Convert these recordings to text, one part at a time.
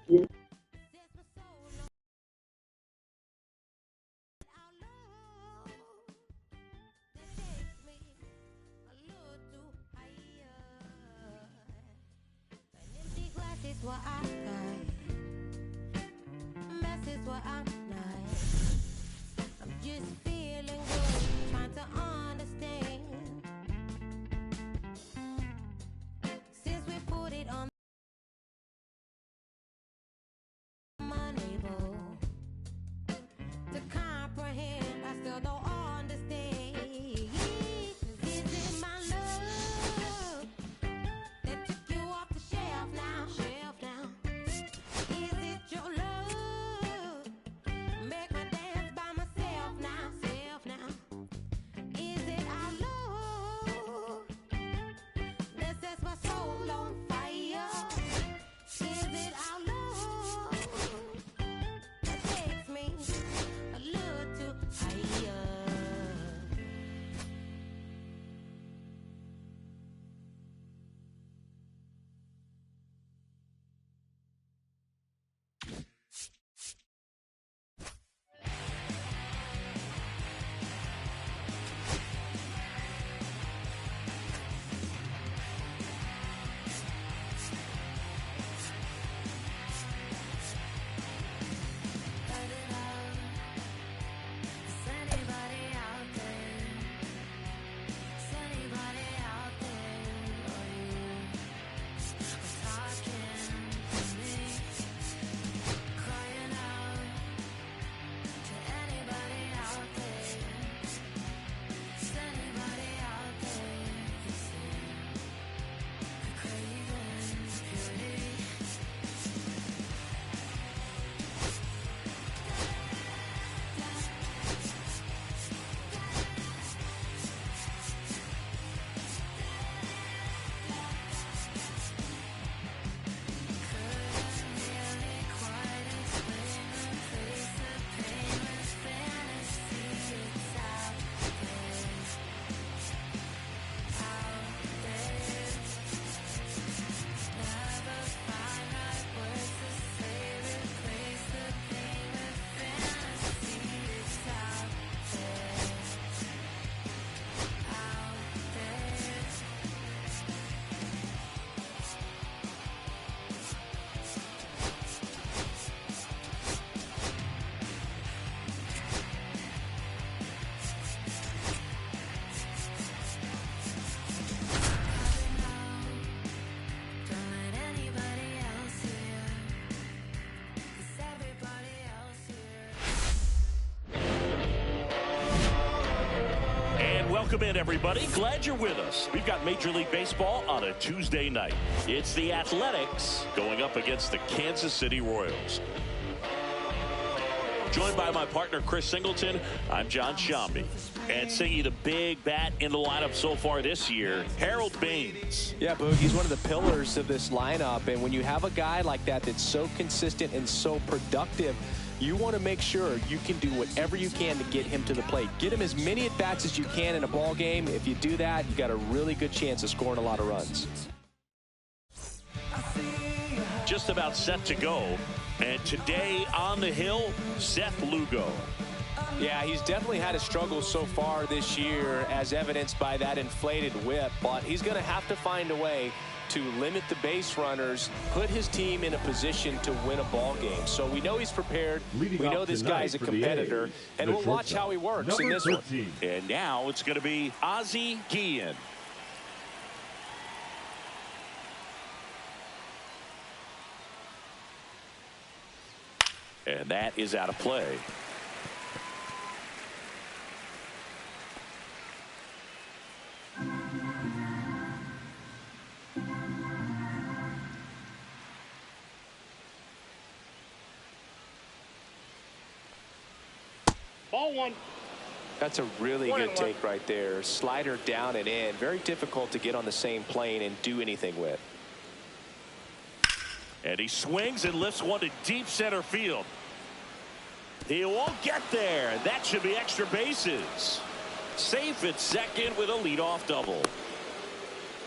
What I got, mess is what I'm not. I'm just feeling good, trying to understand. Since we put it on, I'm unable to comprehend. I still don't understand. 'Cause is it my love that took you off the shelf now? Is it your love? Make me dance by myself now, Is it our love that sets my soul on fire? Is it our love that takes me a little too higher? Welcome in, everybody. Glad you're with us. We've got Major League Baseball on a Tuesday night. It's the Athletics going up against the Kansas City Royals. Joined by my partner, Chris Singleton, I'm John Shambi. And singing the big bat in the lineup so far this year, Harold Baines. Yeah, Boog, he's one of the pillars of this lineup. And when you have a guy like that that's so consistent and so productive, you want to make sure you can do whatever you can to get him to the plate. Get him as many at-bats as you can in a ball game. If you do that, you got a really good chance of scoring a lot of runs. Just about set to go. And today on the hill, Seth Lugo. Yeah, he's definitely had a struggle so far this year, as evidenced by that inflated whip. But he's going to have to find a way to limit the base runners, put his team in a position to win a ball game. So we know he's prepared. We know this guy's a competitor, and we'll watch how he works in this one. And now it's going to be Ozzie Guillen. And that is out of play. Ball one. That's a really good take right there. Slider down and in. Very difficult to get on the same plane and do anything with. And he swings and lifts one to deep center field. He won't get there. That should be extra bases. Safe at second with a leadoff double.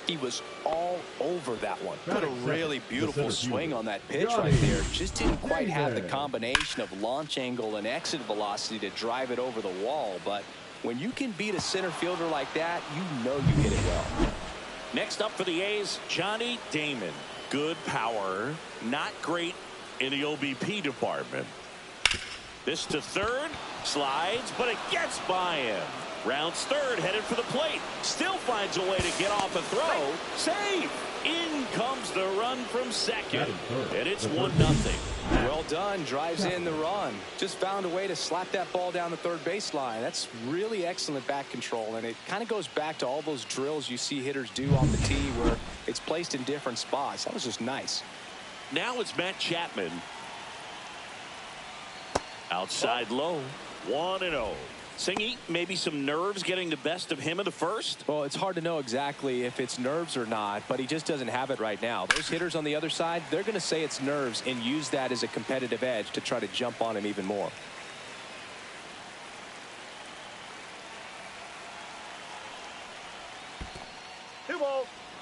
He was all over that one. Put a really beautiful swing on that pitch right there. Just didn't quite have the combination of launch angle and exit velocity to drive it over the wall. But when you can beat a center fielder like that, you know you hit it well. Next up for the A's, Johnny Damon. Good power, not great in the OBP department. This to third, slides, but it gets by him. Rounds third, headed for the plate. Still finds a way to get off a throw. Save! In comes the run from second. And it's 1-0. Well done. Drives in the run. Just found a way to slap that ball down the third baseline. That's really excellent back control. And it kind of goes back to all those drills you see hitters do on the tee where it's placed in different spots. That was just nice. Now it's Matt Chapman. Outside low. 1-0. Singy, maybe some nerves getting the best of him in the first? Well, it's hard to know exactly if it's nerves or not, but he just doesn't have it right now. Those hitters on the other side, they're going to say it's nerves and use that as a competitive edge to try to jump on him even more.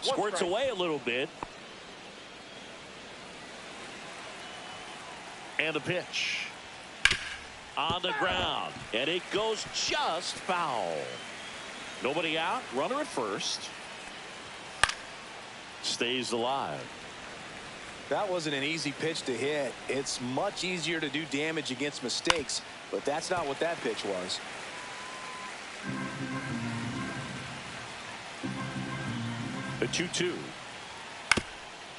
Squirts away a little bit. And the pitch. On the ground, and it goes just foul. Nobody out, runner at first. Stays alive. That wasn't an easy pitch to hit. It's much easier to do damage against mistakes, but that's not what that pitch was. The 2-2.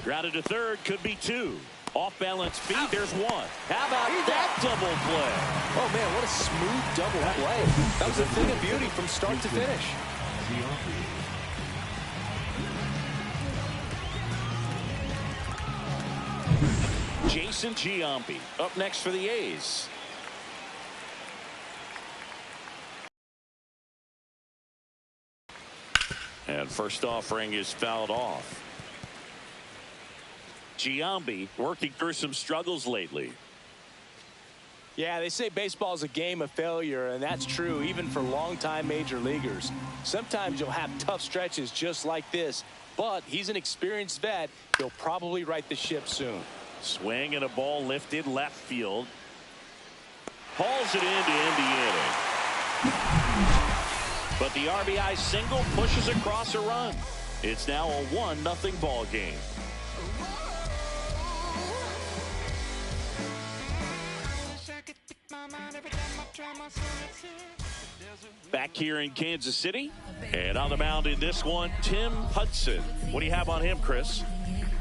Grounded to third, could be two. Off balance feet, there's one. How about that double play? Oh man, what a smooth double play. That was a thing of beauty from start to finish. Jason Giambi up next for the A's. And first offering is fouled off. Giambi working through some struggles lately. Yeah, they say baseball is a game of failure, and that's true even for longtime major leaguers. Sometimes you'll have tough stretches just like this, but he's an experienced vet. He'll probably right the ship soon. Swing and a ball lifted left field. Hauls it in to end the inning. But the RBI single pushes across a run. It's now a 1-0 ball game. Back here in Kansas City, and on the mound in this one, Tim Hudson. What do you have on him, Chris?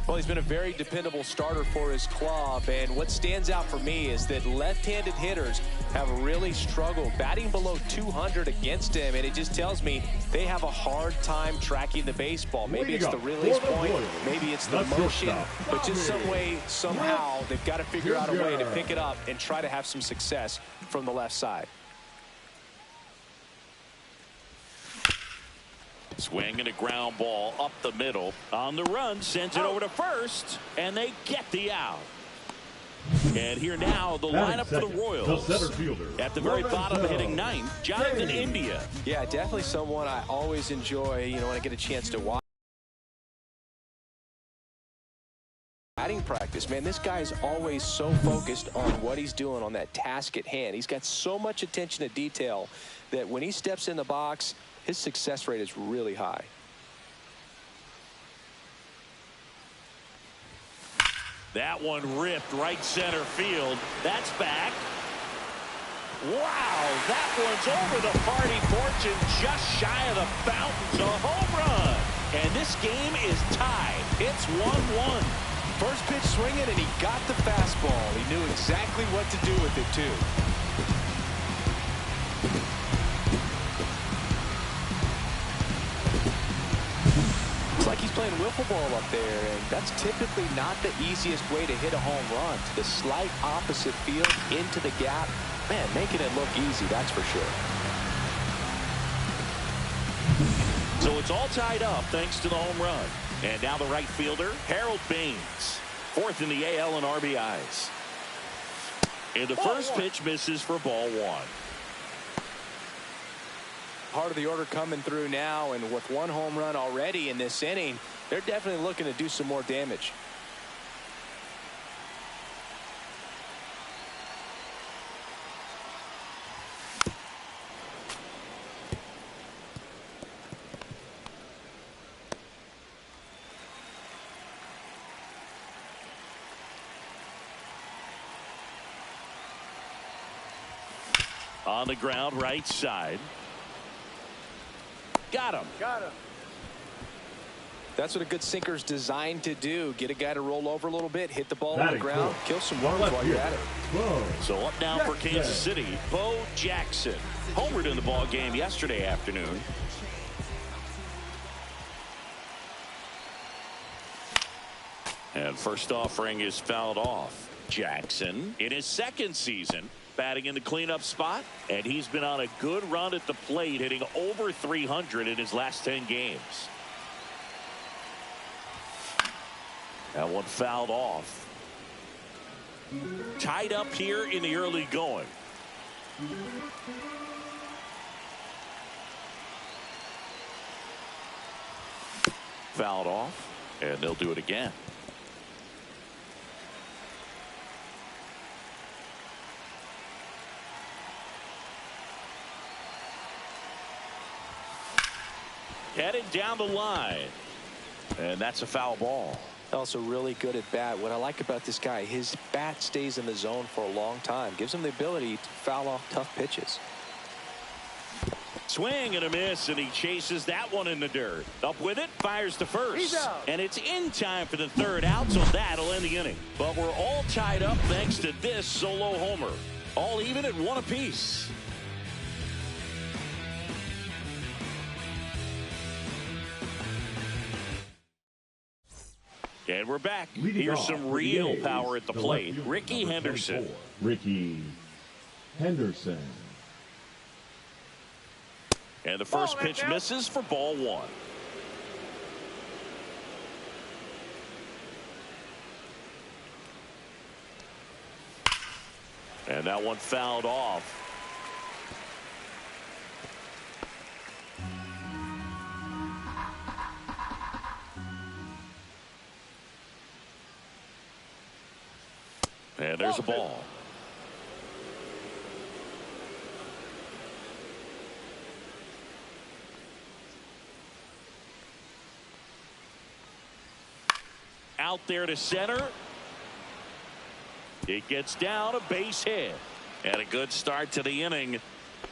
Well, he's been a very dependable starter for his club, and what stands out for me is that left-handed hitters have really struggled batting below 200 against him, and it just tells me they have a hard time tracking the baseball. Maybe it's the release point, maybe it's the motion, but just some way, somehow, they've got to figure out a way to pick it up and try to have some success from the left side. Swing and a ground ball up the middle. On the run, sends it over to first, and they get the out. And here now, the lineup for the Royals. At the very bottom, hitting ninth, Jonathan India. Yeah, definitely someone I always enjoy, when I get a chance to watch. Batting practice, man, this guy is always so focused on what he's doing on that task at hand. He's got so much attention to detail that when he steps in the box, his success rate is really high. That one ripped right center field. That's back. Wow, that one's over the party porch and just shy of the fountains. A home run. And this game is tied. It's 1-1. First pitch swinging, and he got the fastball. He knew exactly what to do with it, too. It's like he's playing wiffle ball up there, and that's typically not the easiest way to hit a home run. To the slight opposite field, into the gap. Man, making it look easy, that's for sure. So it's all tied up thanks to the home run. And now the right fielder, Harold Baines. Fourth in the AL in RBIs. And the first pitch misses for ball one. part of the order coming through now, and with one home run already in this inning, they're definitely looking to do some more damage. On the ground, right side. Got him. That's what a good sinker's designed to do. Get a guy to roll over a little bit, hit the ball on the ground, kill some runs while you're at it. So up now for Kansas City, Bo Jackson. Homered in the ball game yesterday afternoon. And first offering is fouled off. Jackson in his second season batting in the cleanup spot, and he's been on a good run at the plate, hitting over 300 in his last 10 games. That one fouled off. Tied up here in the early going. Fouled off, and they'll do it again. Headed down the line, and that's a foul ball. Also really good at bat. What I like about this guy, his bat stays in the zone for a long time. Gives him the ability to foul off tough pitches. Swing and a miss, and he chases that one in the dirt. Up with it, fires to first. And it's in time for the third out, so that'll end the inning. But we're all tied up thanks to this solo homer. All even at one apiece. And we're back. Here's some real power at the plate. Rickey Henderson. Rickey Henderson. And the first pitch misses for ball one. And that one fouled off. And there's a ball. Out there to center. It gets down, a base hit. And a good start to the inning.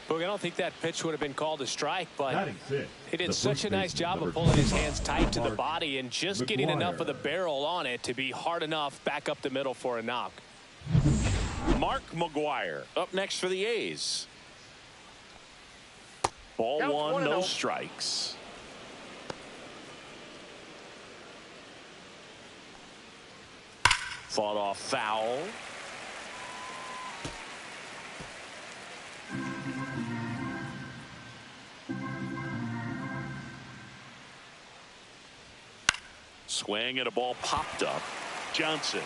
Boog, I don't think that pitch would have been called a strike, but he did The such a first nice baseman, job of number pulling his 25, hands tight to the Mark body and just getting enough of the barrel on it to be hard enough back up the middle for a knock. Mark McGwire up next for the A's. Ball one, no strikes. Fought off foul. Swing and a ball popped up. Johnson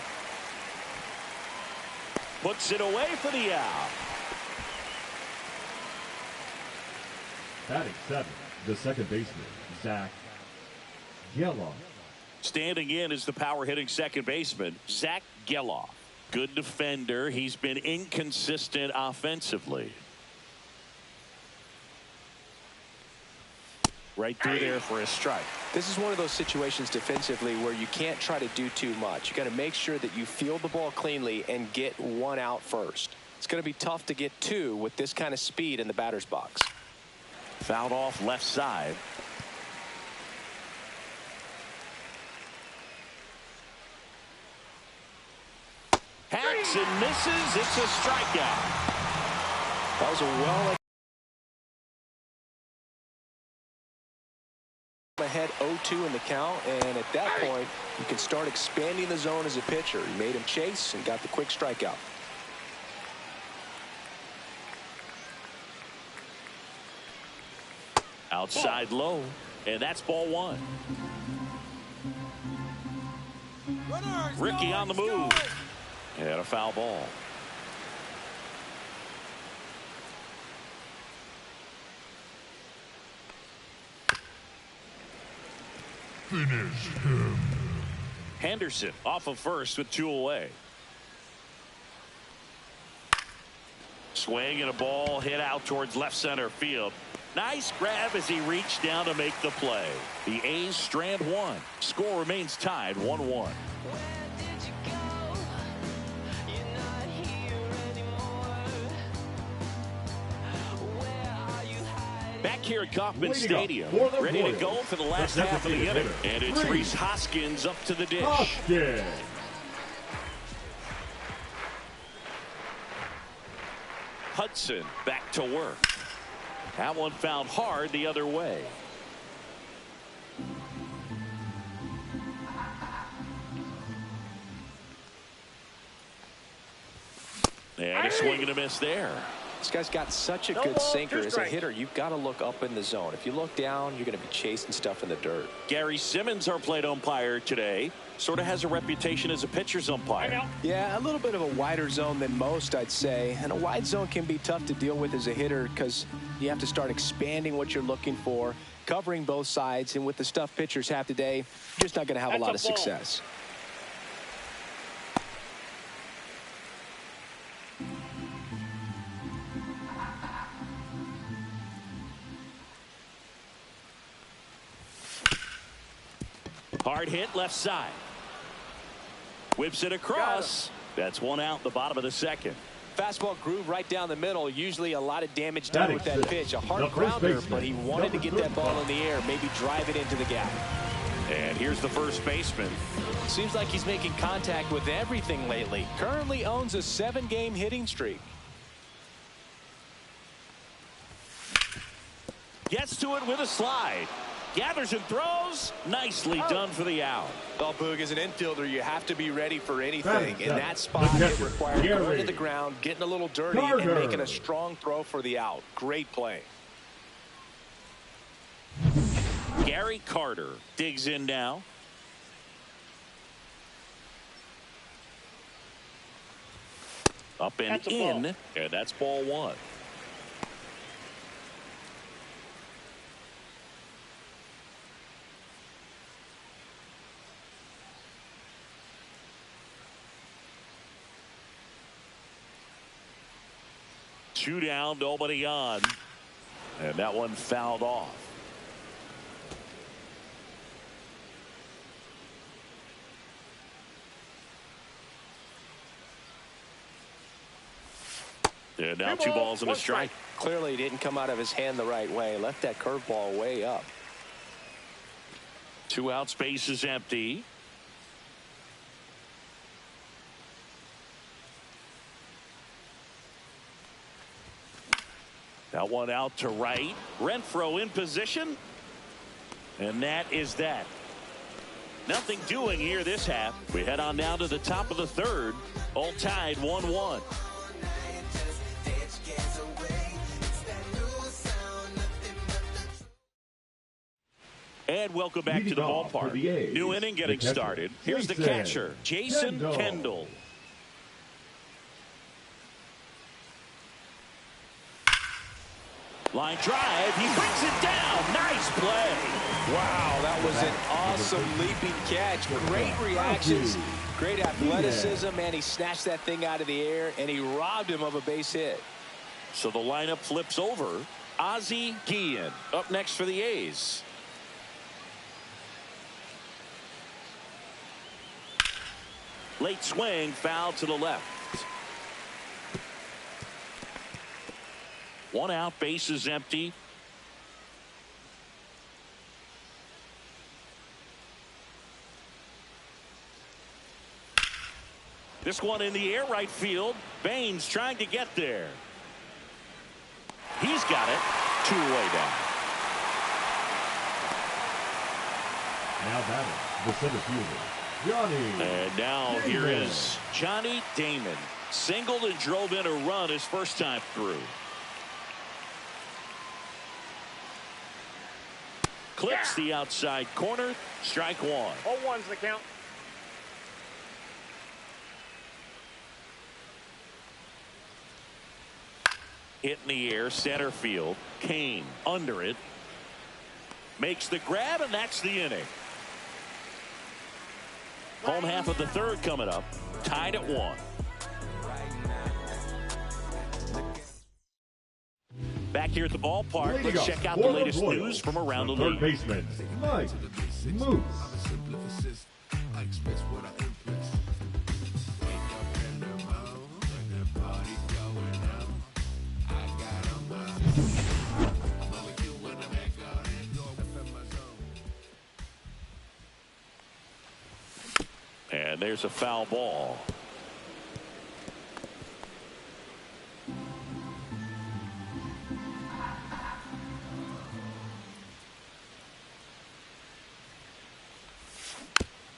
puts it away for the out. Batting seventh, the second baseman, Zach Gelof. Standing in is the power hitting second baseman, Zach Gelof. Good defender. He's been inconsistent offensively. Right through there for a strike. This is one of those situations defensively where you can't try to do too much. You got to make sure that you field the ball cleanly and get one out first. It's going to be tough to get two with this kind of speed in the batter's box. Fouled off left side. Hacks and misses. It's a strikeout. That was a well ahead 0-2 in the count, and at that point you can start expanding the zone as a pitcher. He made him chase and got the quick strikeout. Outside low, and that's ball one. Rickey on the move, and a foul ball. Henderson off of first with 2 away. Swing and a ball hit out towards left center field. Nice grab as he reached down to make the play. The A's strand one. Score remains tied 1-1. Back here at Kauffman Stadium, ready to go for the last half of the inning. And it's Rhys Hoskins up to the dish. Hoskins. Hudson back to work. That one found hard the other way. And a swing and a miss there. This guy's got such a good sinker. As a hitter, you've got to look up in the zone. If you look down, you're going to be chasing stuff in the dirt. Gary Simmons, our plate umpire today, sort of has a reputation as a pitcher's umpire. Yeah, a little bit of a wider zone than most, I'd say. And a wide zone can be tough to deal with as a hitter because you have to start expanding what you're looking for, covering both sides. And with the stuff pitchers have today, you're just not going to have a lot of success. Hard hit left side. Whips it across. That's one out the bottom of the second. Fastball groove right down the middle. Usually a lot of damage done with that pitch. A hard grounder, but he wanted to get that ball in the air, maybe drive it into the gap. And here's the first baseman. Seems like he's making contact with everything lately. Currently owns a 7-game hitting streak. Gets to it with a slide. Gathers and throws. Nicely done for the out. Well, Boog, as an infielder, you have to be ready for anything. In that spot, it requires going to the ground, getting a little dirty, and making a strong throw for the out. Great play. Gary Carter digs in now. Up and in, and that's ball one. Two down, nobody on. And that one fouled off. And now 2 balls and a strike. Clearly didn't come out of his hand the right way. Left that curveball way up. 2 outs, base is empty. That one out to right. Renfroe in position. And that is that. Nothing doing here this half. We head on down to the top of the third. All tied 1-1. And welcome back to the ballpark. New inning getting started. Here's the catcher, Jason Kendall. Line drive. He brings it down. Nice play. Wow, that was an awesome leaping catch. Great reactions. Great athleticism, and he snatched that thing out of the air, and he robbed him of a base hit. So the lineup flips over. Ozzie Guillen up next for the A's. Late swing, foul to the left. 1 out, base is empty. This one in the air right field. Baines trying to get there. He's got it. 2 away down. Now batting, the center fielder, Johnny. And now Damon. here is Johnny Damon. Singled and drove in a run his first time through. Clips the outside corner. Strike 1. 0-1's the count. Hit in the air, center field. Kane under it. Makes the grab, and that's the inning. Home half of the third coming up. Tied at 1. Back here at the ballpark, Leading let's up check out for the the latest Royals, news from around the third league. baseman, Mike Moose. And there's a foul ball.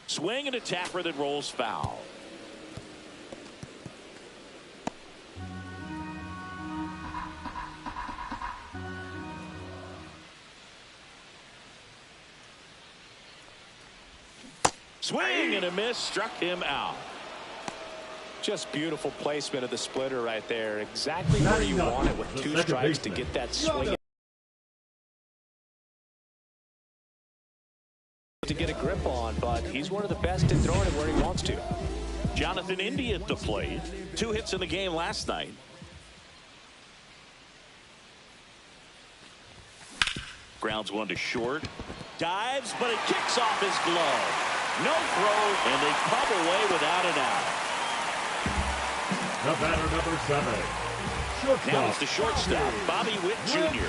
Swing and a tapper that rolls foul. Swing and a miss, struck him out. Just beautiful placement of the splitter right there. Exactly where you want it with 2 strikes to get that swing to get a grip on, but he's one of the best at throwing it where he wants to. Jonathan India at the plate. 2 hits in the game last night. Grounds one to short. Dives, but it kicks off his glove. No throw, and they come away without an out. The batter, number 7. Shortstop. Now it's the shortstop, Bobby Witt Jr.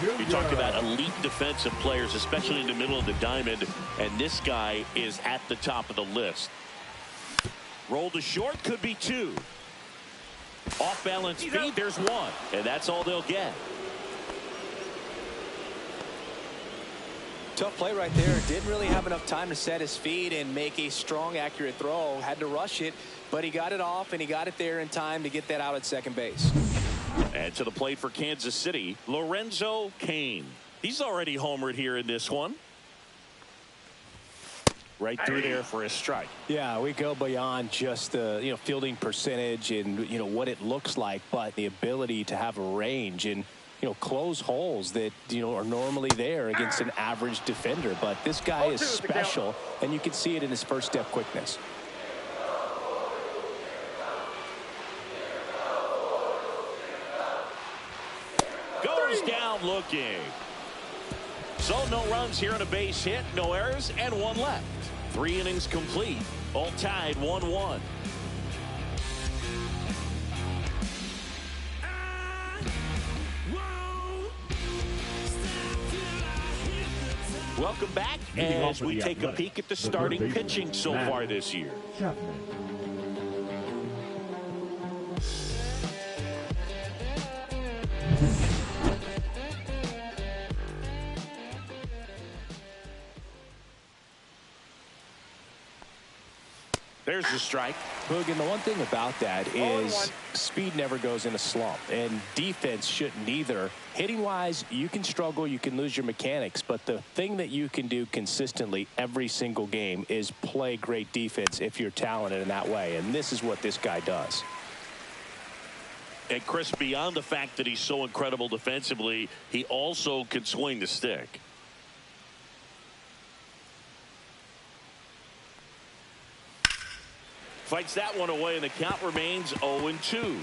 You talked about elite defensive players, especially in the middle of the diamond, and this guy is at the top of the list. Roll to short, could be 2. Off balance feed, there's 1, and that's all they'll get. Tough play right there. Didn't really have enough time to set his feet and make a strong, accurate throw. Had to rush it, but he got it off, and he got it there in time to get that out at second base. And to the plate for Kansas City, Lorenzo Cain. He's already homered here in this one. Right through there for a strike. Yeah, we go beyond just the fielding percentage and what it looks like, but the ability to have a range and close holes that are normally there against an average defender. But this guy is special, and you can see it in his first step quickness. Goes down looking. So no runs here on a base hit, no errors, and 1 left. 3 innings complete. All tied 1-1. Welcome back as we take a peek at the starting pitching so far this year. Chapman. There's the strike. Boog, and the one thing about that is speed never goes in a slump, and defense shouldn't either. Hitting-wise, you can struggle, you can lose your mechanics, but the thing that you can do consistently every single game is play great defense if you're talented in that way, and this is what this guy does. And Chris, beyond the fact that he's so incredible defensively, he also can swing the stick. Fights that one away, and the count remains 0-2.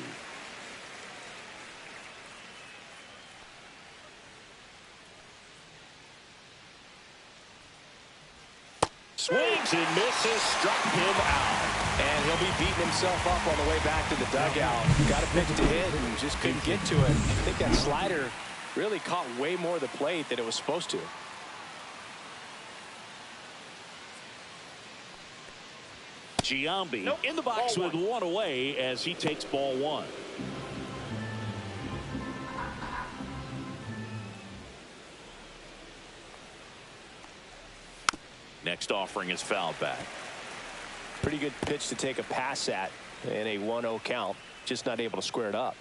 Swings and misses, struck him out. And he'll be beating himself up on the way back to the dugout. Got a pitch to hit and just couldn't get to it. I think that slider really caught way more of the plate than it was supposed to. Giambi in the box with 1 away as he takes ball 1. Next offering is fouled back. Pretty good pitch to take a pass at in a 1-0 count. Just not able to square it up.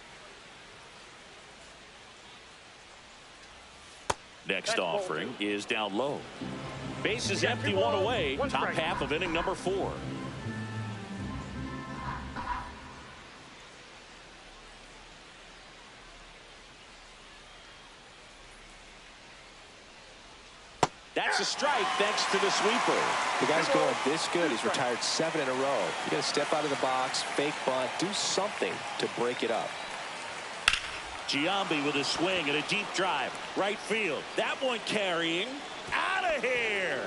Next offering is down low. Base is empty, 1 away. Top half of inning number 4. That's a strike thanks to the sweeper. The guy's going this good. He's retired 7 in a row. You got to step out of the box, fake bunt, do something to break it up. Giambi with a swing and a deep drive. Right field. That one carrying. Out of here.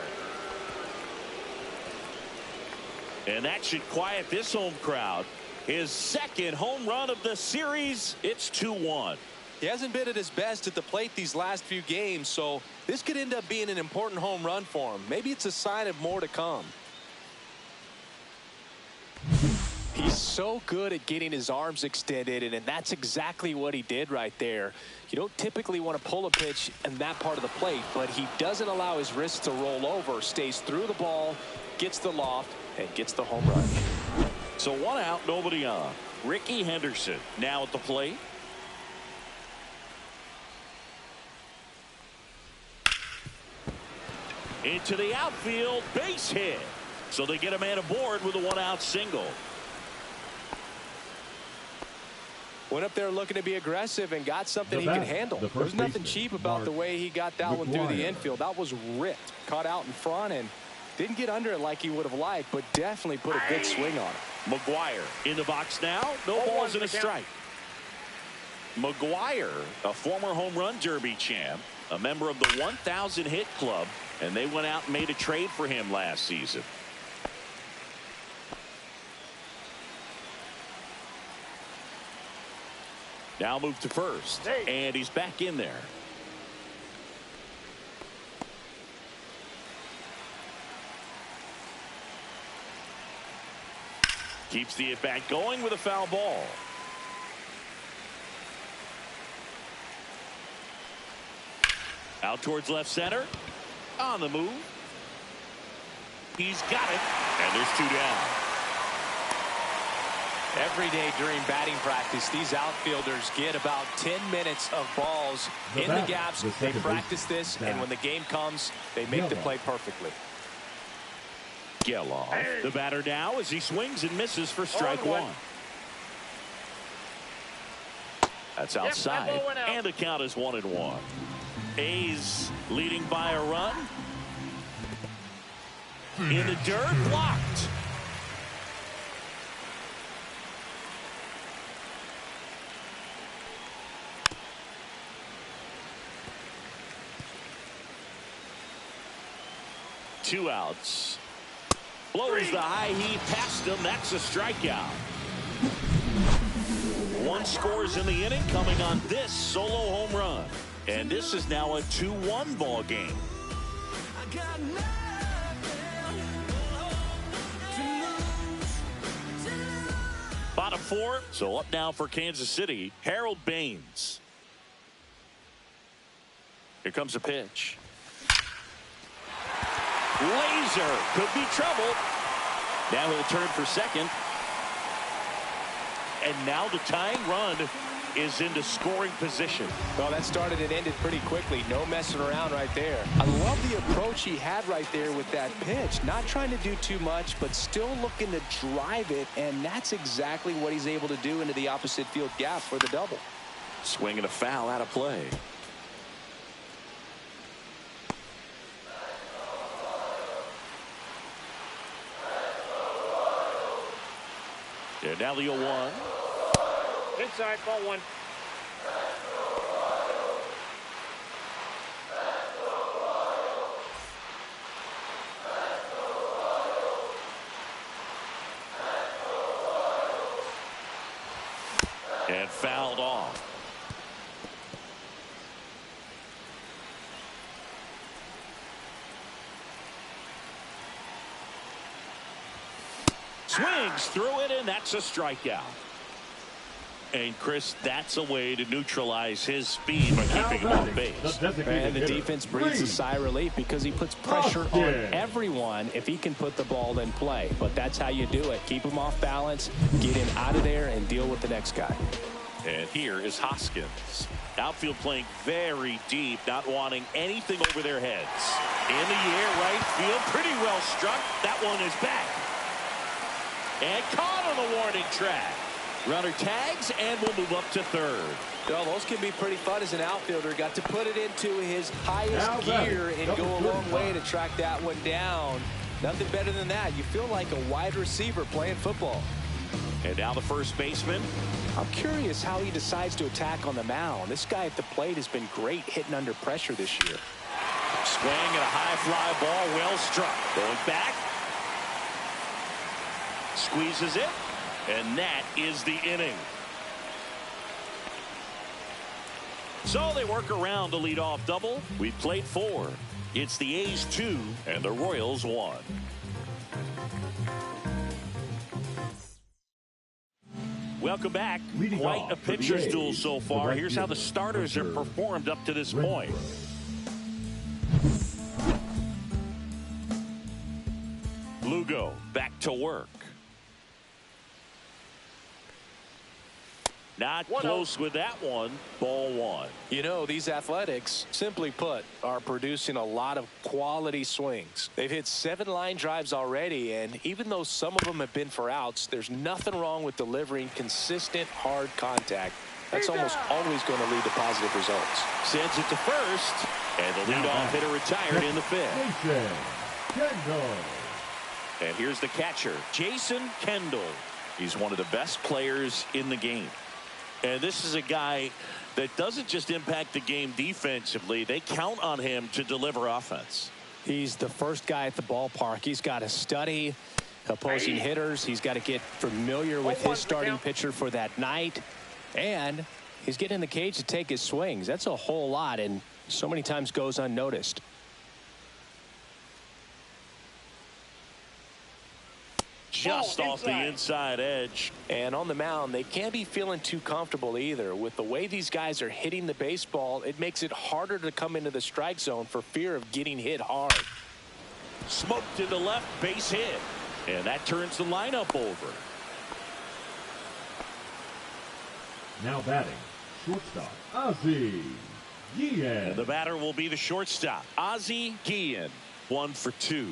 And that should quiet this home crowd. His second home run of the series. It's 2-1. He hasn't been at his best at the plate these last few games, so this could end up being an important home run for him. Maybe it's a sign of more to come. He's so good at getting his arms extended, and that's exactly what he did right there. You don't typically want to pull a pitch in that part of the plate, but he doesn't allow his wrists to roll over, stays through the ball, gets the loft, and gets the home run. So 1 out, nobody on. Ricky Henderson now at the plate. Into the outfield, base hit. So they get a man aboard with a 1-out single. Went up there looking to be aggressive and got something he can handle. There's nothing cheap about the way he got that one through the infield. That was ripped. Caught out in front and didn't get under it like he would have liked, but definitely put a good swing on it. McGuire in the box now. No balls and a strike. McGuire, a former home run derby champ, a member of the 1,000 hit club, and they went out and made a trade for him last season. Now move to first, and he's back in there. Keeps the at-bat going with a foul ball. Out towards left center. On the move. He's got it. And there's 2 down. Every day during batting practice, these outfielders get about 10 minutes of balls in the gaps. They practice this, and when the game comes, they make the play perfectly. Gelof, the batter now as he swings and misses for strike 1. That's outside, and the count is 1-1. A's leading by a run. In the dirt, blocked. Two outs. Blows the high heat past him. That's a strikeout. 1 scores in the inning, coming on this solo home run. And this is now a 2-1 ball game. Bottom 4. So up now for Kansas City, Harold Baines. Here comes a pitch. Laser could be trouble. Now he'll turn for second. And now the tying run is into scoring position. Well, that started and ended pretty quickly. No messing around right there. I love the approach he had right there with that pitch. Not trying to do too much, but still looking to drive it. And that's exactly what he's able to do into the opposite field gap for the double. Swing and a foul out of play. And now the 0-1. Inside, ball 1. And fouled off. Swings through it, and that's a strikeout. And Chris, that's a way to neutralize his speed by keeping him on base. And the defense breathes a sigh of relief because he puts pressure on everyone if he can put the ball in play. But that's how you do it. Keep him off balance, get him out of there, and deal with the next guy. And here is Hoskins. Outfield playing very deep, not wanting anything over their heads. In the air, right field, pretty well struck. That one is back. And caught on the warning track. Runner tags and will move up to third. Well, those can be pretty fun as an outfielder. Got to put it into his highest gear and go a long way to track that one down. Nothing better than that. You feel like a wide receiver playing football. And now the first baseman. I'm curious how he decides to attack on the mound. This guy at the plate has been great hitting under pressure this year. Swing and a high fly ball, well struck. Going back. Squeezes it. And that is the inning. So they work around the leadoff double. We played 4. It's the A's 2 and the Royals 1. Welcome back. Leading Quite off a for the pitcher's A's, duel so the far. right Here's how the fielder, starters have Hunter performed up to this point. Lugo back to work. Not close with that one. Ball 1. You know, these Athletics, simply put, are producing a lot of quality swings. They've hit 7 line drives already, and even though some of them have been for outs, there's nothing wrong with delivering consistent, hard contact. That's almost always going to lead to positive results. Sends it to first, and the leadoff hitter retired in the 5th. Jason Kendall. And here's the catcher, Jason Kendall. He's one of the best players in the game. And this is a guy that doesn't just impact the game defensively. They count on him to deliver offense. He's the first guy at the ballpark. He's got to study opposing hitters. He's got to get familiar with his starting pitcher for that night. And he's getting in the cage to take his swings. That's a whole lot, and so many times goes unnoticed. Just off the inside edge. And on the mound, they can't be feeling too comfortable either. With the way these guys are hitting the baseball, it makes it harder to come into the strike zone for fear of getting hit hard. Smoked to the left, base hit. And that turns the lineup over. Now batting, shortstop, Ozzie Guillen. And the batter will be the shortstop, Ozzie Guillen. 1 for 2.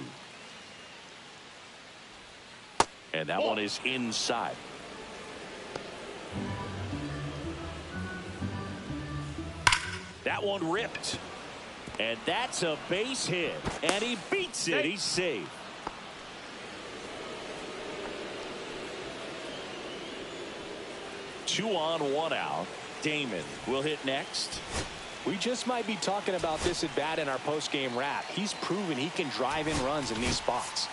And that one is inside. That one ripped. And that's a base hit. And he beats it. He's safe. Two on, 1 out. Damon will hit next. We just might be talking about this at bat in our post-game wrap. He's proven he can drive in runs in these spots.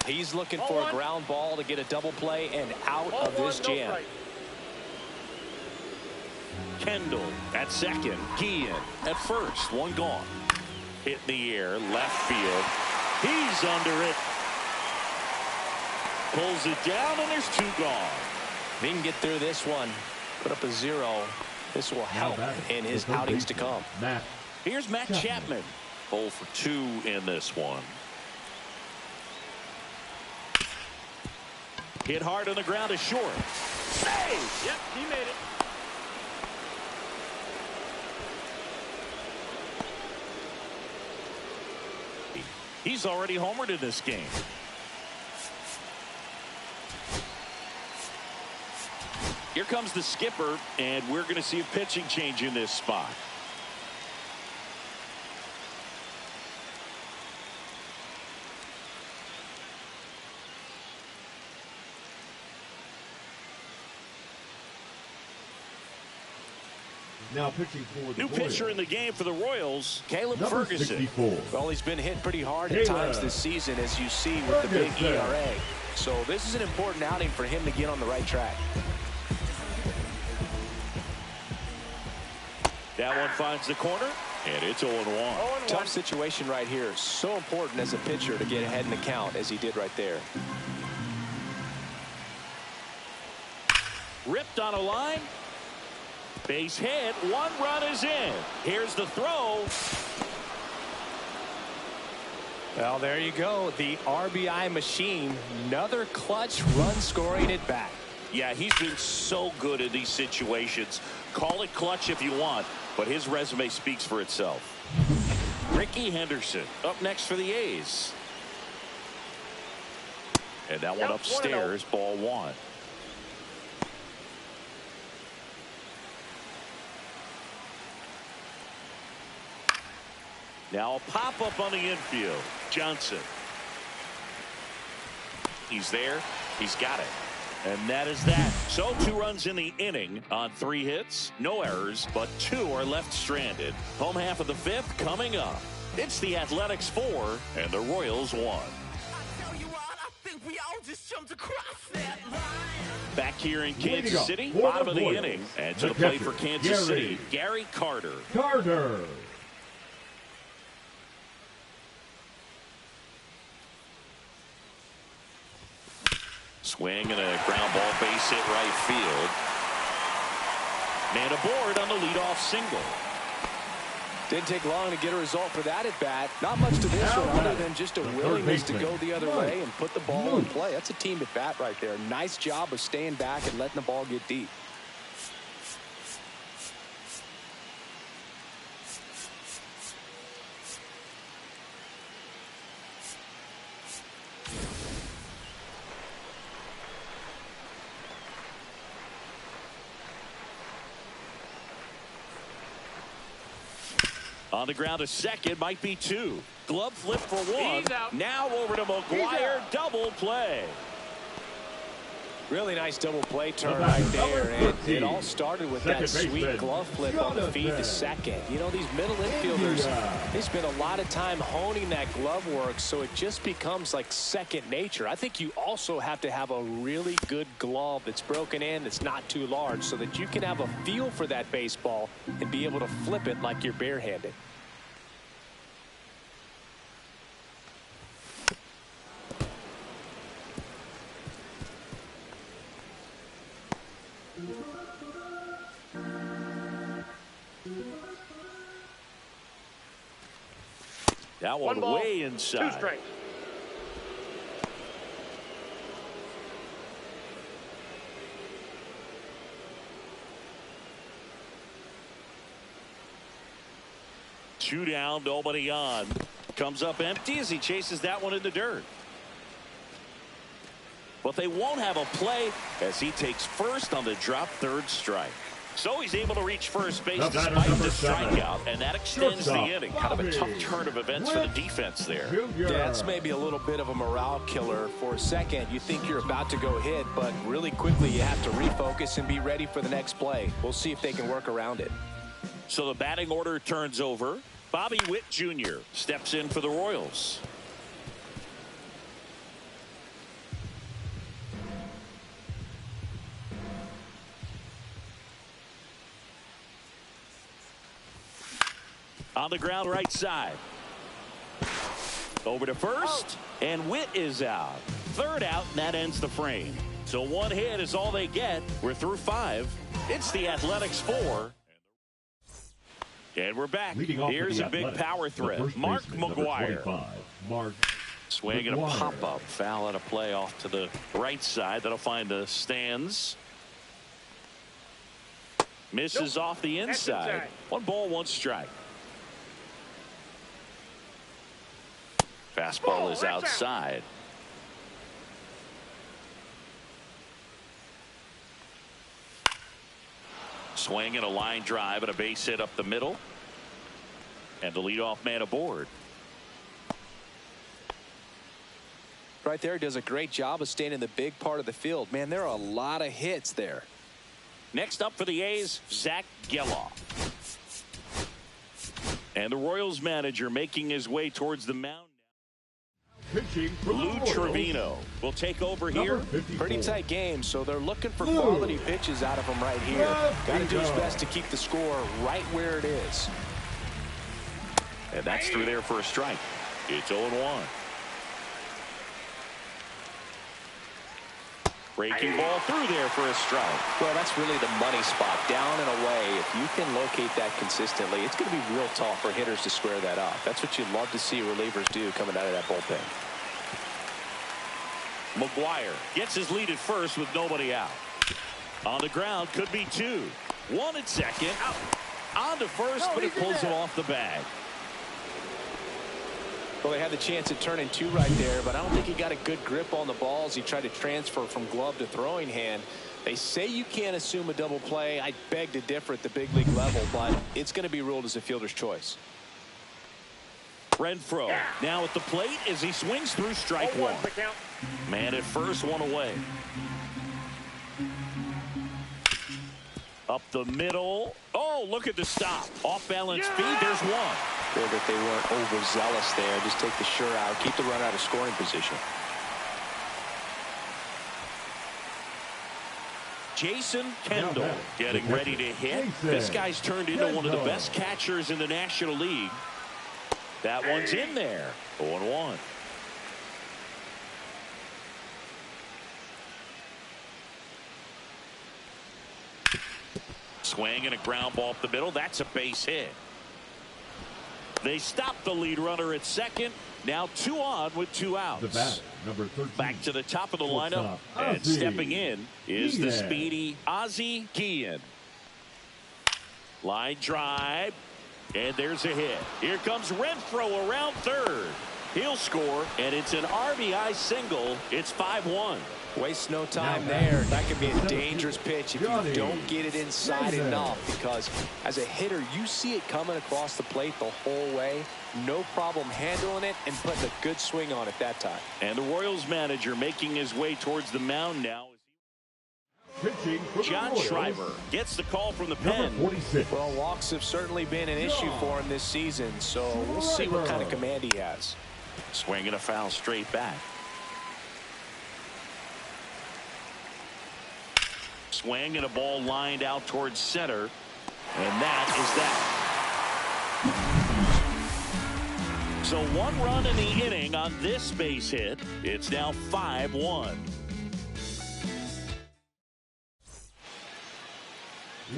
He's looking for a ground ball to get a double play and out of this jam. Kendall at second. Guillen at first. 1 gone. Hit in the air. Left field. He's under it. Pulls it down, and there's 2 gone. If he can get through this one, put up a 0, this will help in his outings to come. Here's Matt Chapman. 0 for 2 in this one. Hit hard on the ground to short. Hey! Yep, he made it. He's already homered in this game. Here comes the skipper, and we're going to see a pitching change in this spot. Now pitching for the New pitcher in the game for the Royals, Caleb number Ferguson. 64. Well, he's been hit pretty hard at times this season, as you see with the big ERA. So this is an important outing for him to get on the right track. That one finds the corner, and it's 0-1. Tough situation right here. So important as a pitcher to get ahead in the count, as he did right there. Ripped on a line. Base hit. 1 run is in. Here's the throw. Well, there you go. The RBI machine. Another clutch run scoring at bat. Yeah, he's been so good in these situations. Call it clutch if you want, but his resume speaks for itself. Ricky Henderson up next for the A's. And that one Yep, upstairs, ball one. Now a pop-up on the infield. Johnson. He's there. He's got it. And that is that. So 2 runs in the inning on 3 hits. No errors, but 2 are left stranded. Home half of the 5th coming up. It's the Athletics 4 and the Royals 1. Back here in Kansas City, bottom of the inning. And to the plate for Kansas City, Gary Carter. Swing and a ground ball, base hit right field. Man aboard on the leadoff single. Didn't take long to get a result for that at bat. Not much to this one other than just a willingness to go the other way and put the ball in play. That's a team at bat right there. Nice job of staying back and letting the ball get deep. On the ground to second, might be 2. Glove flip for 1. Now over to McGuire, double play. Really nice double play turn right there, and it all started with that sweet glove flip on the feed to second. You know, these middle infielders, they spend a lot of time honing that glove work, so it just becomes like second nature. I think you also have to have a really good glove that's broken in, that's not too large, so that you can have a feel for that baseball and be able to flip it like you're barehanded. That one ball, way inside. 2 strikes. Two down, nobody on. Comes up empty as he chases that one in the dirt. But they won't have a play as he takes first on the drop third strike. So he's able to reach first base despite the strikeout, and that extends the inning. Kind of a tough turn of events for the defense there. Yeah, that's maybe a little bit of a morale killer. For a second, you think you're about to go hit, but really quickly you have to refocus and be ready for the next play. We'll see if they can work around it. So the batting order turns over. Bobby Witt Jr. steps in for the Royals. On the ground right side. Over to first, and Witt is out. Third out, and that ends the frame. So 1 hit is all they get. We're through 5. It's the Athletics 4. And we're back. Here's a big power threat. Mark McGuire. Swing and a pop-up. Foul out of play off to the right side. That'll find the stands. Misses off the inside. 1 ball, 1 strike. Fastball is outside. Swing and a line drive and a base hit up the middle. And the leadoff man aboard. Right there, does a great job of staying in the big part of the field. Man, there are a lot of hits there. Next up for the A's, Zach Geloff. And the Royals manager making his way towards the mound. Lou Trevino will take over here. Pretty tight game, so they're looking for quality pitches out of him right here. Got to do his best to keep the score right where it is. And that's through there for a strike. It's 0-1. Breaking ball through there for a strike. Well, that's really the money spot, down and away. If you can locate that consistently, it's going to be real tough for hitters to square that up. That's what you'd love to see relievers do coming out of that bullpen. McGuire gets his lead at first with nobody out. On the ground, could be 2. 1 at second. On to first, but it pulls him off the bag. Well, they had the chance at turning two right there, but I don't think he got a good grip on the balls. He tried to transfer from glove to throwing hand. They say you can't assume a double play. I beg to differ at the big league level, but it's going to be ruled as a fielder's choice. Renfroe now at the plate as he swings through strike one. Man at first, one away. Up the middle. Oh, look at the stop. Off balance feed. There's one. Feel that they weren't overzealous there. Just take the sure out. Keep the run out of scoring position. Jason Kendall getting ready to hit. This guy's turned into one of the best catchers in the National League. That one's in there. 0-1. Swing and a ground ball up the middle. That's a base hit. They stop the lead runner at second. Now 2 on with 2 outs. The bat, number 13. Back to the top of the lineup. And stepping in is the speedy Ozzie Guillen. Line drive. And there's a hit. Here comes Renfroe around third. He'll score, and it's an RBI single. It's 5-1. Waste no time there. That could be a dangerous pitch if you don't get it inside enough, because as a hitter, you see it coming across the plate the whole way. No problem handling it and putting a good swing on it that time. And the Royals manager making his way towards the mound now. John Schreiber gets the call from the pen. Well, walks have certainly been an issue for him this season, so we'll see what kind of command he has. Swing and a foul straight back. Swing and a ball lined out towards center. And that is that. So 1 run in the inning on this base hit. It's now 5-1.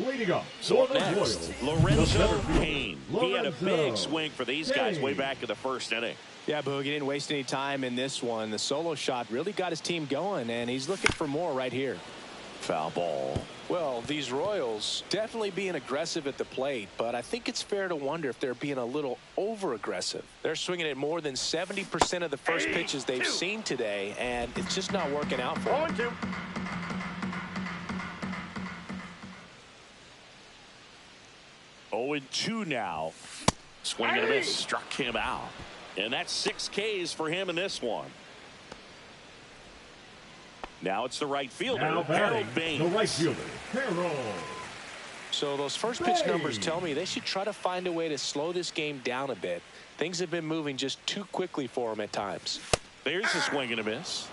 Leading up, so up next, Lorenzo Cain. He had a big swing for these guys way back in the first inning. Yeah, Boog, he didn't waste any time in this one. The solo shot really got his team going, and he's looking for more right here. Foul ball. Well, these Royals definitely being aggressive at the plate, but I think it's fair to wonder if they're being a little over-aggressive. They're swinging at more than 70% of the first pitches they've seen today, and it's just not working out for them. 0-2 now. Swing and a miss. Struck him out. And that's 6 Ks for him in this one. Now it's the right fielder, Harold Baines. The right fielder, Harold. So those first pitch numbers tell me they should try to find a way to slow this game down a bit. Things have been moving just too quickly for them at times. There's a swing and a miss.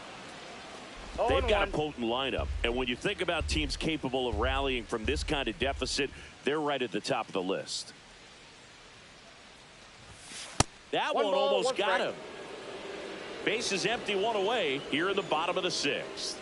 They've got a potent lineup. And when you think about teams capable of rallying from this kind of deficit, they're right at the top of the list. That one almost got him. Base is empty, 1 away here in the bottom of the 6th.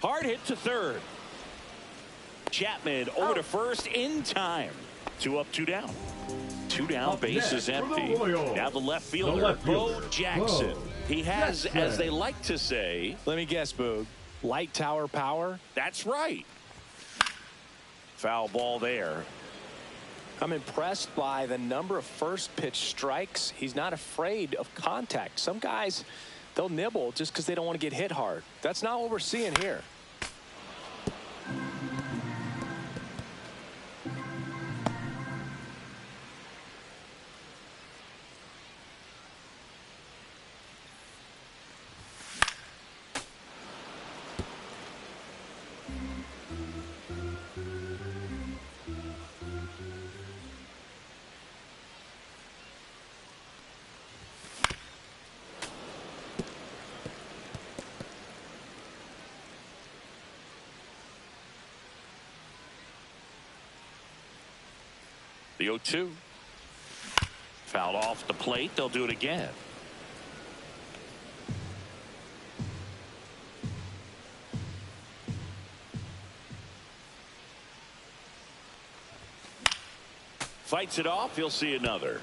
Hard hit to third. Chapman over to first in time. 2 up, 2 down. 2 down, base is empty. Now the left fielder, Bo Jackson. He has, as they like to say. Let me guess, Boog. Light tower power? That's right. Foul ball there. I'm impressed by the number of first pitch strikes. He's not afraid of contact. Some guys, they'll nibble just because they don't want to get hit hard. That's not what we're seeing here. The 0-2. Fouled off the plate. They'll do it again. Fights it off. He'll see another.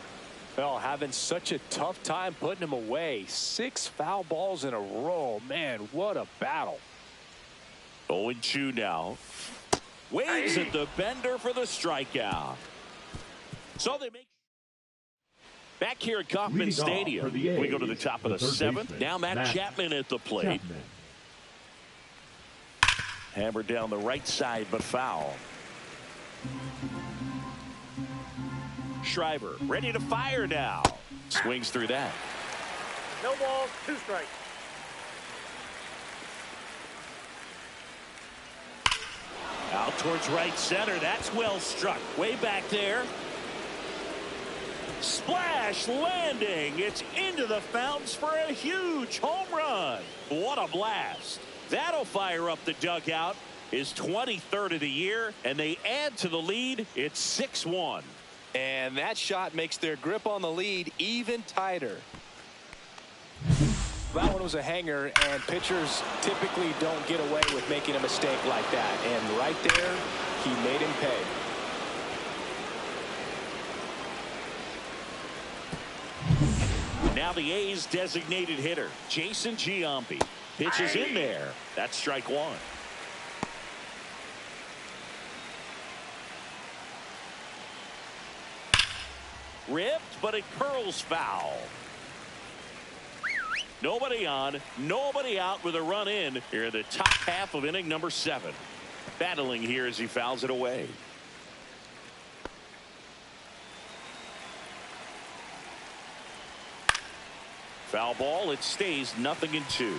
Well, having such a tough time putting him away. 6 foul balls in a row. Man, what a battle. 0-2 now. Waves at the bender for the strikeout. So they make. Back here at Kauffman Stadium, we go to the top of the 7th. Now Matt Chapman at the plate. Hammered down the right side, but foul. Schreiber ready to fire now. Swings through that. No balls, 2 strikes. Out towards right center. That's well struck. Way back there. Splash landing. It's into the fountains for a huge home run. What a blast. That'll fire up the dugout. His 23rd of the year, and they add to the lead. It's 6-1. And that shot makes their grip on the lead even tighter. That one was a hanger, and pitchers typically don't get away with making a mistake like that. And right there, he made him pay. Now the A's designated hitter, Jason Giambi. Pitches in there. That's strike 1. Ripped, but it curls foul. Nobody on, nobody out with a run in here in the top half of inning number 7. Battling here as he fouls it away. Foul ball. It stays 0-2.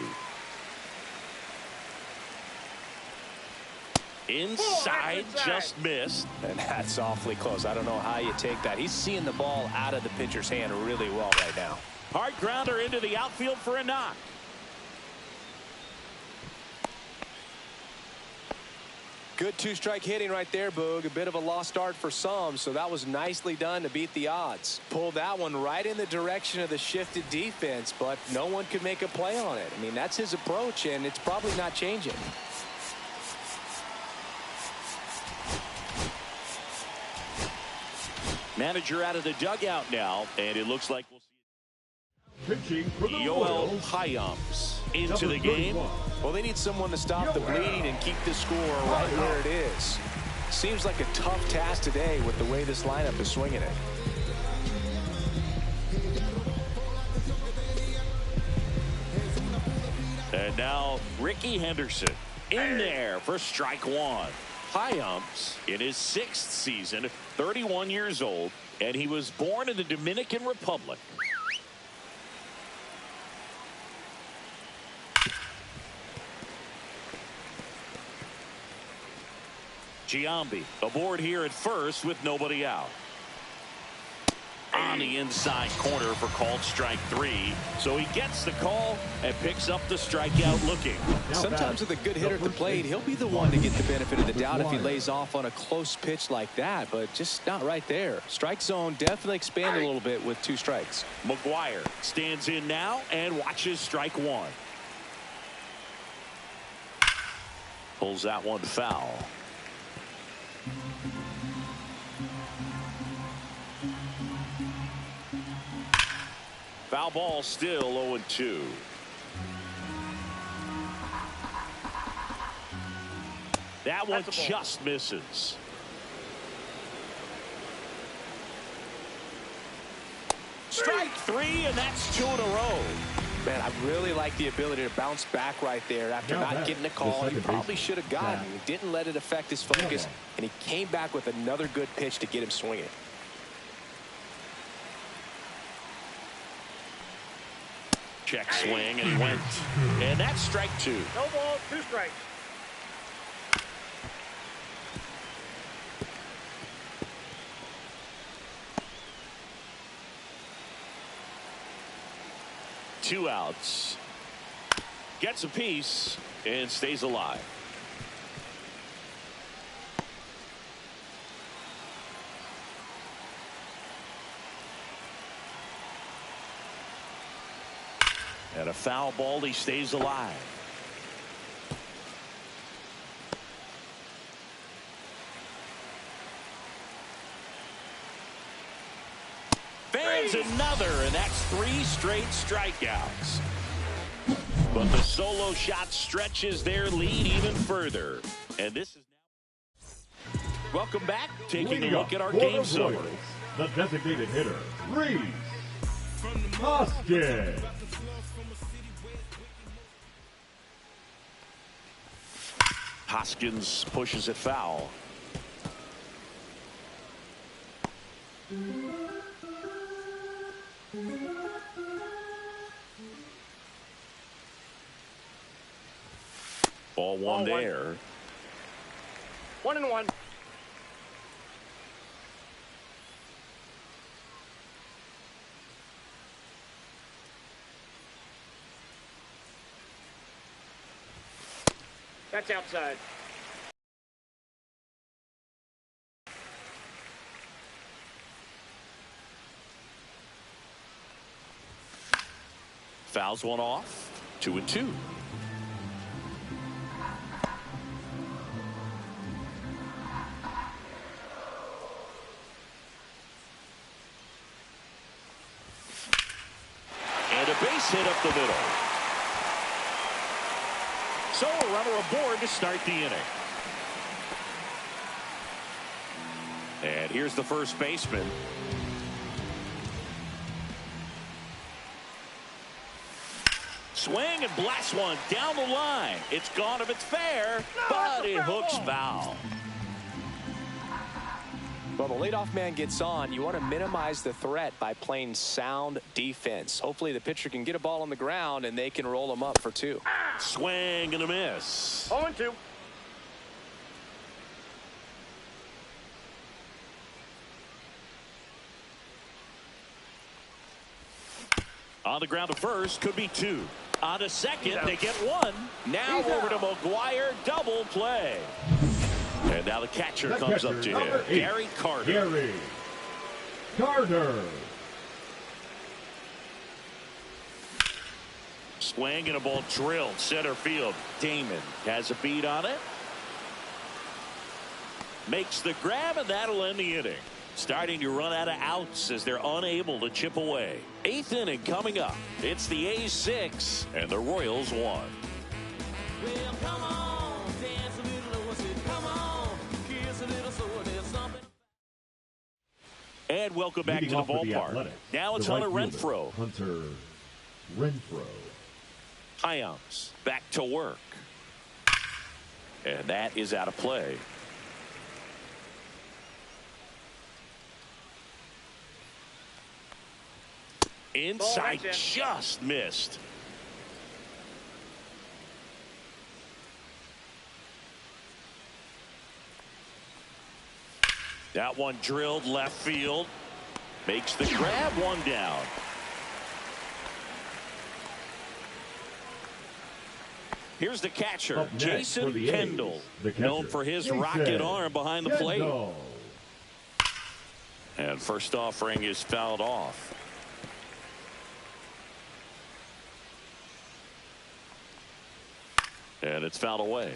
Inside, just missed. And that's awfully close. I don't know how you take that. He's seeing the ball out of the pitcher's hand really well right now. Hard grounder into the outfield for a knock. Good 2-strike hitting right there, Boog. A bit of a lost start for some, so that was nicely done to beat the odds. Pulled that one right in the direction of the shifted defense, but no one could make a play on it. I mean, that's his approach, and it's probably not changing. Manager out of the dugout now, and it looks like we'll see Pitching for the Yoel Royals, Payamps into the number game. 31. Well, they need someone to stop the bleeding and keep the score right where it is. Seems like a tough task today with the way this lineup is swinging it. And now Ricky Henderson in there for strike 1. Payamps in his 6th season, 31 years old, and he was born in the Dominican Republic. Giambi aboard here at first with nobody out. On the inside corner for called strike 3. So he gets the call and picks up the strikeout looking. Sometimes with a good hitter at the plate, he'll be the one to get the benefit of the doubt if he lays off on a close pitch like that, but just not right there. Strike zone definitely expanded a little bit with 2 strikes. McGuire stands in now and watches strike 1. Pulls that one foul. Foul ball, still 0-2. That one just misses. Strike 3, and that's 2 in a row. Man, I really like the ability to bounce back right there after not getting a call he probably should have gotten. He didn't let it affect his focus, and he came back with another good pitch to get him swinging. Check swing, and he went. And that's strike 2. No balls, 2 strikes. Two outs. Gets a piece and stays alive. And a foul ball, he stays alive. adds another, and that's 3 straight strikeouts. But the solo shot stretches their lead even further. And this is now. Welcome back. Taking a look at our game summary. The designated hitter, Rhys Hoskins. Hoskins pushes it foul. Ball one there. 1-1. That's outside. Fouls one off. 2-2. And a base hit up the middle. So a runner aboard to start the inning. And here's the first baseman. Swing and blast one down the line. It's gone if it's fair, but it hooks foul. Well, the leadoff man gets on. You want to minimize the threat by playing sound defense. Hopefully the pitcher can get a ball on the ground and they can roll him up for 2. Swing and a miss. 0-2. On the ground to first, could be 2. On to second, they get 1. Now over to McGuire, double play. And now the catcher comes up to him, Gary Carter. Gary Carter. Swing and a ball drilled center field. Damon has a beat on it. Makes the grab, and that'll end the inning. Starting to run out of outs as they're unable to chip away. 8th inning coming up. It's the A's 6 and the Royals 1. Well, come on, dance a little, what's it? Come on, kiss a little, so there's something. And welcome back to the ballpark. Now it's Hunter Renfroe. Hunter Renfroe. Hyams back to work. And that is out of play. Inside, just missed. That one drilled left field. Makes the grab, one down. Here's the catcher, Jason Kendall, known for his rocket arm behind the plate. And first offering is fouled off. And it's fouled away.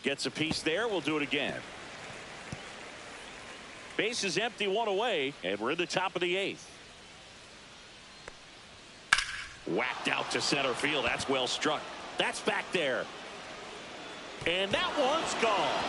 Gets a piece there. We'll do it again. Base is empty, 1 away, and we're in the top of the 8th. Whacked out to center field. That's well struck. That's back there. And that one's gone.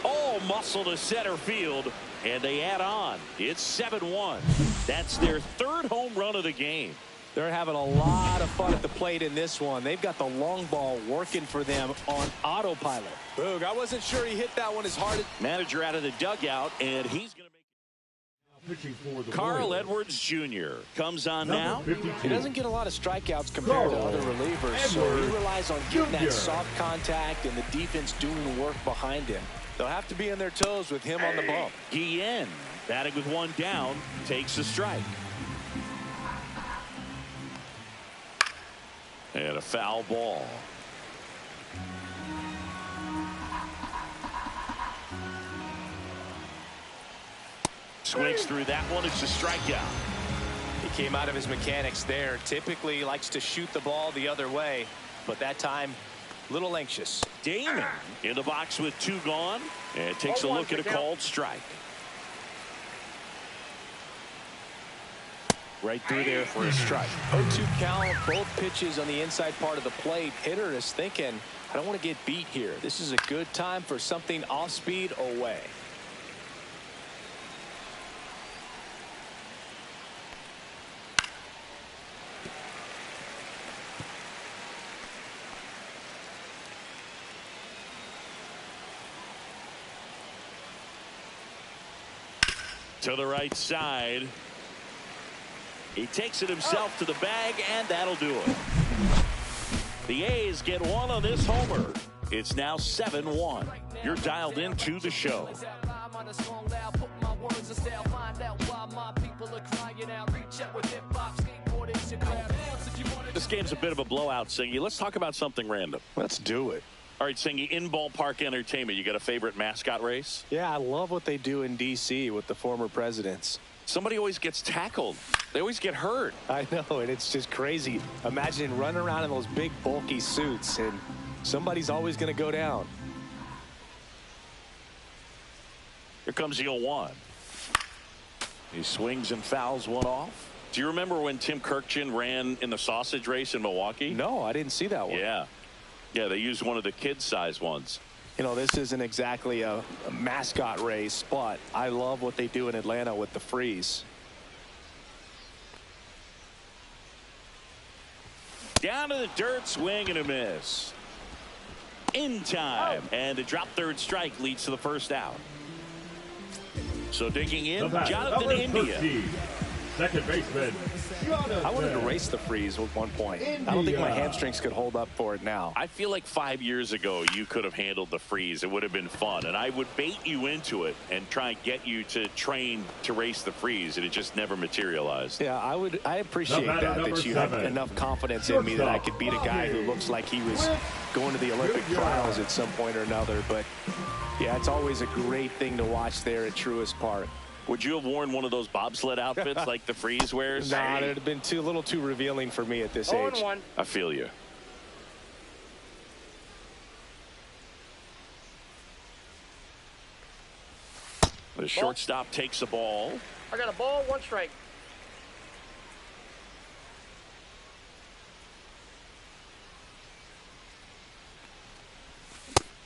All muscle to center field. And they add on. It's 7-1. That's their 3rd home run of the game. They're having a lot of fun at the plate in this one. They've got the long ball working for them on autopilot. Boog, I wasn't sure he hit that one as hard as... Manager out of the dugout, and he's going to make... Carl Edwards Jr. comes on now. 52. He doesn't get a lot of strikeouts compared to other relievers, so he relies on getting that soft contact and the defense doing the work behind him. They'll have to be on their toes with him on the bump. Guillen, batting with 1 down, takes a strike. And a foul ball. Swings through that one. It's a strikeout. He came out of his mechanics there. Typically likes to shoot the ball the other way, but that time Little anxious. Damon in the box with 2 gone and takes a look at a called strike. Right through there for a strike. 0-2 count, both pitches on the inside part of the plate. Hitter is thinking, I don't want to get beat here. This is a good time for something off speed away. To the right side. He takes it himself to the bag, and that'll do it. The A's get 1 on this homer. It's now 7-1. You're dialed into the show. This game's a bit of a blowout, Singy. Let's talk about something random. Let's do it. All right, Singy, in ballpark entertainment, you got a favorite mascot race? Yeah, I love what they do in D.C. with the former presidents. Somebody always gets tackled. They always get hurt. I know, and it's just crazy. Imagine running around in those big, bulky suits, and somebody's always going to go down. Here comes the 0-1. He swings and fouls one off. Do you remember when Tim Kirkjian ran in the sausage race in Milwaukee? No, I didn't see that one. Yeah. Yeah, they used one of the kid-sized ones. You know, this isn't exactly a mascot race, but I love what they do in Atlanta with the freeze. Down to the dirt, swing and a miss. In time, and the drop third strike leads to the first out. So digging in, Jonathan India. 13, second baseman, Jonathan. I wanted to race the freeze at one point. I don't think my hamstrings could hold up for it now. I feel like 5 years ago you could have handled the freeze. It would have been fun, and I would bait you into it and try and get you to train to race the freeze, and it just never materialized. Yeah, I appreciate that you have enough confidence in me that I could beat a guy who looks like he was going to the Olympic trials at some point or another. But yeah, it's always a great thing to watch there at Truist Park. Would you have worn one of those bobsled outfits like the freeze wears? Nah, it would have been a little too revealing for me at this age. 0-1. I feel you. The shortstop takes the ball. I got a ball, 1 strike.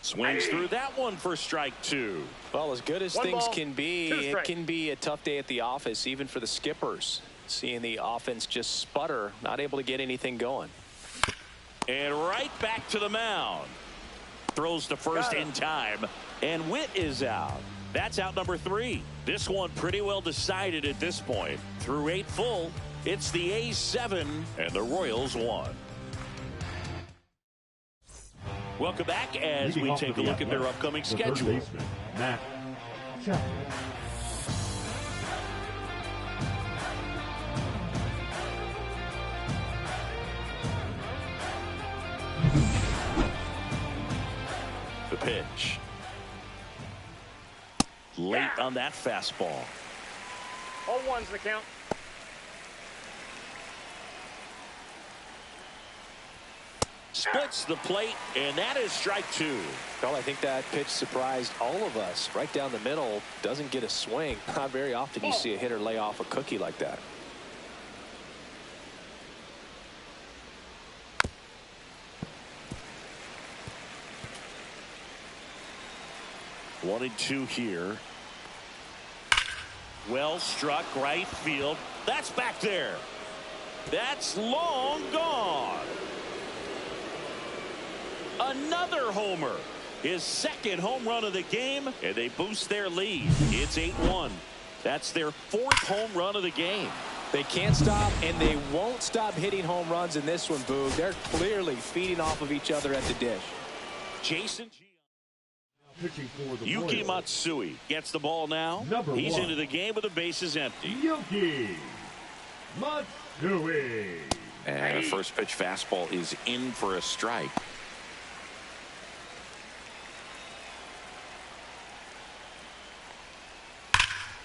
Swings through that one for strike 2. Well, as good as One things ball, can be, 2 it strikes. can be a tough day at the office, even for the skippers. Seeing the offense just sputter, not able to get anything going. And right back to the mound. Throws to first in time, and Witt is out. That's out number 3. This one pretty well decided at this point. Through 8 full, it's the A's 7 and the Royals 1. Welcome back as we take a look at their upcoming the third schedule. baseman, Matt Chapman. The pitch. Late on that fastball. 0-1's the count. Splits the plate, and that is strike 2. Well, I think that pitch surprised all of us. Right down the middle, doesn't get a swing. Not very often you see a hitter lay off a cookie like that. One and 2 here. Well struck, right field. That's back there. That's long gone. Another homer. His second home run of the game, and they boost their lead. It's 8-1. That's their 4th home run of the game. They can't stop, and they won't stop hitting home runs in this one, Boog. They're clearly feeding off of each other at the dish. Jason Pitching for the Yuki Royals, Matsui gets the ball now. Number He's 1. into the game with the bases empty. Yuki Matsui. And a first pitch fastball is in for a strike.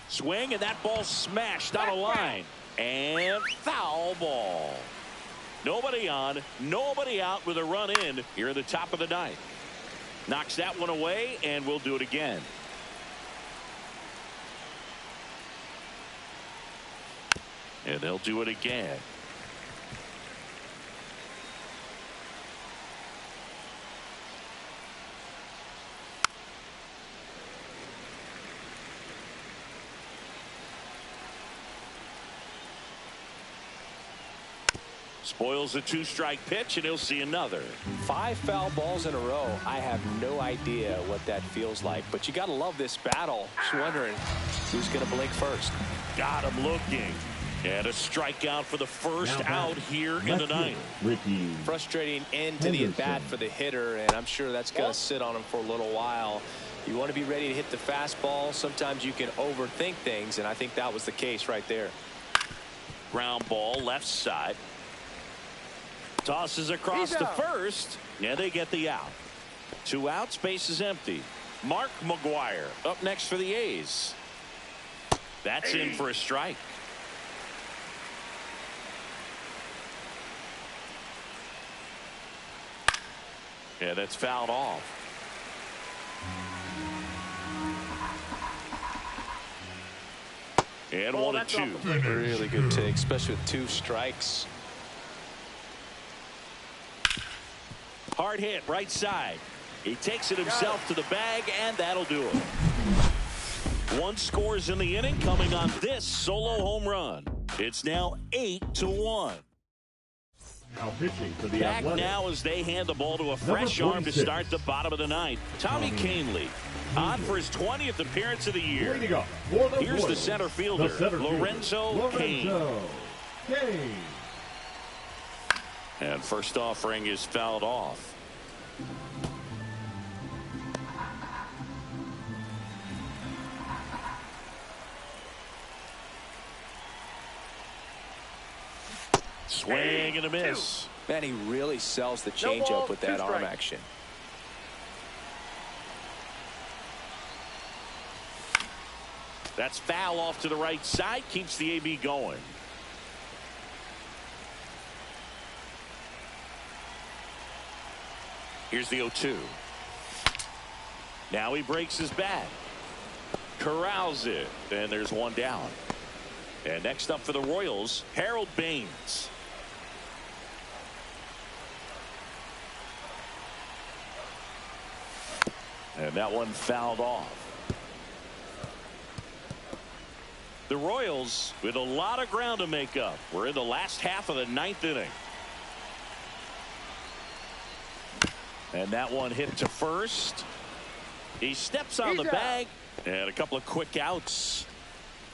Swing, and that ball smashed out of line. And foul ball. Nobody on, nobody out with a run in here at the top of the ninth. Knocks that one away, and we'll do it again. And they'll do it again. Spoils a 2-strike pitch, and he'll see another. 5 foul balls in a row. I have no idea what that feels like, but you got to love this battle. Just wondering who's going to blink first. Got him looking. And a strikeout for the first out here in the ninth. Ricky. Frustrating end to the at-bat for the hitter, and I'm sure that's going to sit on him for a little while. You want to be ready to hit the fastball. Sometimes you can overthink things, and I think that was the case right there. Ground ball left side. Tosses across to first. Yeah, they get the out. 2 outs, base is empty. Mark McGwire up next for the A's. That's in for a strike. Yeah, that's fouled off. And 1-2. Really good take, especially with 2 strikes. Hard hit right side. He takes it himself to the bag, and that'll do it. 1 scores in the inning, coming on this solo home run. It's now 8-1. Now pitching for the Back Athletics. now as they hand the ball to a fresh arm to start the bottom of the ninth. Tommy Kahnle on for his 20th appearance of the year. Leading up for the Here's the Royals, center fielder, Lorenzo Cain. Cain. And first offering is fouled off. Swing and a miss. Man, he really sells the changeup with that arm action. That's foul off to the right side. Keeps the AB going. Here's the 0-2. Now he breaks his bat. Corrals it. And there's 1 down. And next up for the Royals, Harold Baines. And that one fouled off. The Royals with a lot of ground to make up. We're in the last half of the 9th inning. And that one hit to first. He steps on the bag. And a couple of quick outs.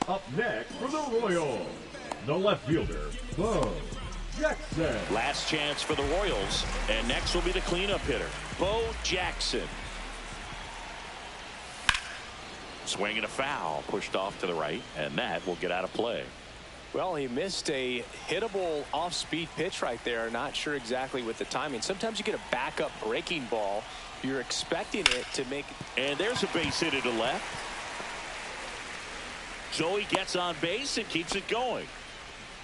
Up next for the Royals, the left fielder, Bo Jackson. Last chance for the Royals. And next will be the cleanup hitter, Bo Jackson. Swing and a foul, pushed off to the right, and that will get out of play. Well, he missed a hittable off-speed pitch right there. Not sure exactly with the timing. Sometimes you get a backup breaking ball. You're expecting it to make. And there's a base hit to left. So he gets on base and keeps it going.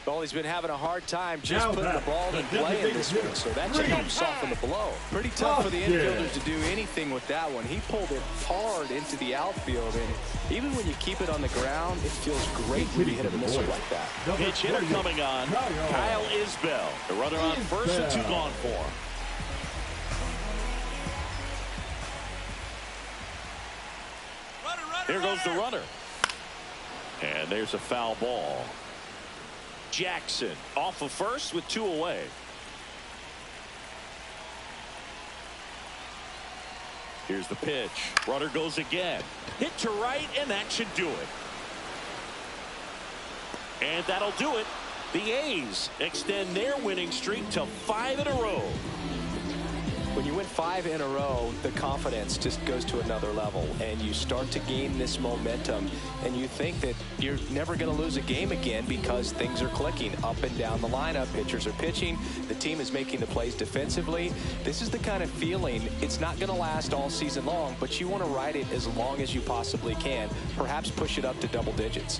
Well, he's been having a hard time just putting the ball in play in this one, so that should help soften the blow. Pretty tough for the infielders to do anything with that one. He pulled it hard into the outfield, and even when you keep it on the ground, it feels great when you hit a missile like that. Pitch hitter coming on, Kyle Isbell. The runner on first and 2 gone for him. Here goes the runner. And there's a foul ball. Jackson off of first with 2 away. Here's the pitch. Runner goes again. Hit to right, and that should do it. And that'll do it. The A's extend their winning streak to 5 in a row. When you win 5 in a row, the confidence just goes to another level, and you start to gain this momentum, and you think that you're never going to lose a game again because things are clicking up and down the lineup. Pitchers are pitching. The team is making the plays defensively. This is the kind of feeling, it's not going to last all season long, but you want to ride it as long as you possibly can, perhaps push it up to double digits.